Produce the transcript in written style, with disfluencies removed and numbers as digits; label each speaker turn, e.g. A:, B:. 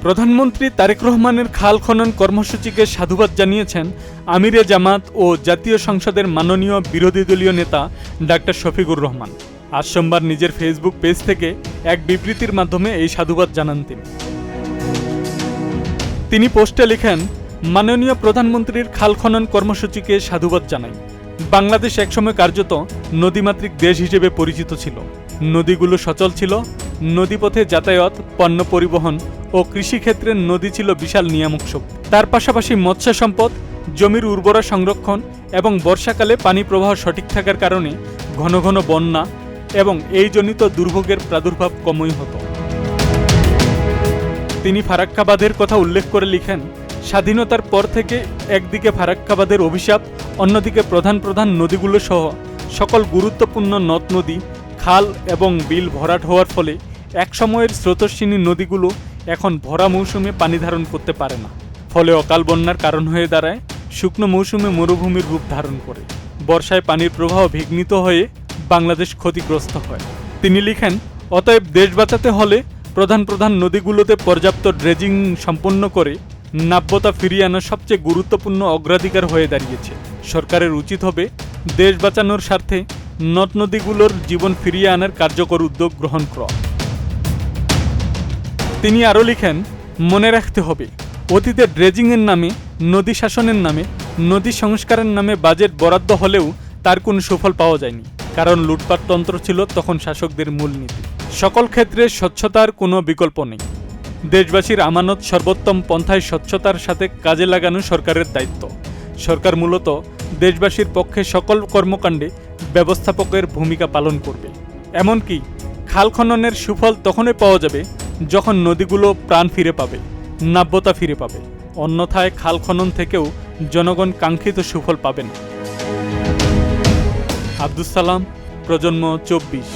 A: প্রধানমন্ত্রী তারেক রহমানের খাল খনন কর্মসূচিকে সাধুবাদ জানিয়েছেন আমিরে জামাত ও জাতীয় সংসদের মাননীয় বিরোধী দলীয় নেতা ডাক্তার শফিকুর রহমান। আজ সোমবার নিজের ফেসবুক পেজ থেকে এক বিবৃতির মাধ্যমে এই সাধুবাদ জানান তিনি পোস্টে লিখেন, মাননীয় প্রধানমন্ত্রীর খাল খনন কর্মসূচিকে সাধুবাদ জানাই। বাংলাদেশ একসময় কার্যত নদীমাতৃক দেশ হিসেবে পরিচিত ছিল। নদীগুলো সচল ছিল, নদীপথে যাতায়াত, পণ্য পরিবহন ও কৃষিক্ষেত্রে নদী ছিল বিশাল নিয়ামক শক্তি। তার পাশাপাশি মৎস্য সম্পদ, জমির উর্বরা সংরক্ষণ এবং বর্ষাকালে পানি প্রবাহ সঠিক থাকার কারণে ঘন ঘন বন্যা এবং এই জনিত দুর্ভোগের প্রাদুর্ভাব কমই হতো। তিনি ফারাক্কা বাঁধের কথা উল্লেখ করে লিখেন, স্বাধীনতার পর থেকে একদিকে ফারাক্কা বাঁধের অভিশাপ, অন্যদিকে প্রধান প্রধান নদীগুলো সহ সকল গুরুত্বপূর্ণ নদ নদী, খাল এবং বিল ভরাট হওয়ার ফলে একসময়ের স্রোতস্বিনী নদীগুলো এখন ভরা মৌসুমে পানি ধারণ করতে পারে না। ফলে অকাল বন্যার কারণ হয়ে দাঁড়ায়, শুকনো মৌসুমে মরুভূমির রূপ ধারণ করে, বর্ষায় পানির প্রবাহ বিঘ্নিত হয়ে বাংলাদেশ ক্ষতিগ্রস্ত হয়। তিনি লিখেন, অতএব দেশ বাঁচাতে হলে প্রধান প্রধান নদীগুলোতে পর্যাপ্ত ড্রেজিং সম্পন্ন করে নাব্যতা ফিরিয়ে আনা সবচেয়ে গুরুত্বপূর্ণ অগ্রাধিকার হয়ে দাঁড়িয়েছে। সরকারের উচিত হবে দেশ বাঁচানোর স্বার্থে নদ নদীগুলোর জীবন ফিরিয়ে আনার কার্যকর উদ্যোগ গ্রহণ করা। তিনি আরও লিখেন, মনে রাখতে হবে অতীতে ড্রেজিংয়ের নামে, নদী শাসনের নামে, নদী সংস্কারের নামে বাজেট বরাদ্দ হলেও তার কোনো সুফল পাওয়া যায়নি, কারণ লুটপাটতন্ত্র ছিল তখন শাসকদের মূলনীতি। সকল ক্ষেত্রে স্বচ্ছতার কোনো বিকল্প নেই। দেশবাসীর আমানত সর্বোত্তম পন্থায় স্বচ্ছতার সাথে কাজে লাগানো সরকারের দায়িত্ব। সরকার মূলত দেশবাসীর পক্ষে সকল কর্মকাণ্ডে ব্যবস্থাপকের ভূমিকা পালন করবে। এমনকি খাল খননের সুফল তখনই পাওয়া যাবে যখন নদীগুলো প্রাণ ফিরে পাবে, নাব্যতা ফিরে পাবে। অন্যথায় খাল খনন থেকেও জনগণ কাঙ্ক্ষিত সুফল পাবে না। আব্দুস সালাম, প্রজন্ম 24।